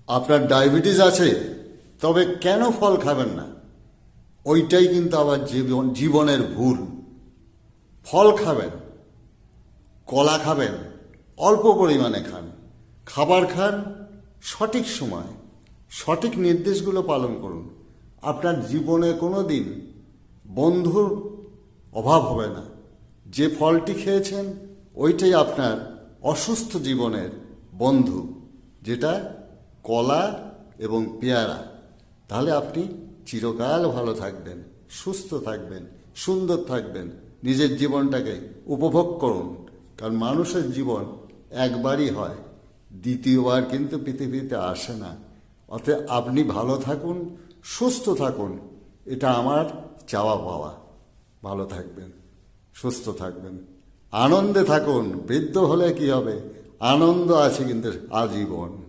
আপনার ডায়াবেটিস আছে, তবে কেন ফল খাবেন না? ওইটাই কিন্তু আবার জীবনের ভুল। ফল খাবেন, কলা খাবেন, অল্প পরিমাণে খান, খাবার খান সঠিক সময়, সঠিক নির্দেশগুলো পালন করুন। আপনার জীবনে কোনো দিন বন্ধুর অভাব হবে না। যে ফলটি খেয়েছেন ওইটাই আপনার অসুস্থ জীবনের বন্ধু, যেটা কলা এবং পেয়ারা। তাহলে আপনি চিরকাল ভালো থাকবেন, সুস্থ থাকবেন, সুন্দর থাকবেন, নিজের জীবনটাকে উপভোগ করুন। কারণ মানুষের জীবন একবারই হয়, দ্বিতীয়বার কিন্তু পৃথিবীতে আসে না। অতএব আপনি ভালো থাকুন, সুস্থ থাকুন, এটা আমার চাওয়া পাওয়া। ভালো থাকবেন, সুস্থ থাকবেন, আনন্দে থাকুন। বৃদ্ধ হলে কি হবে? আনন্দ আছে কিন্তু আজীবন।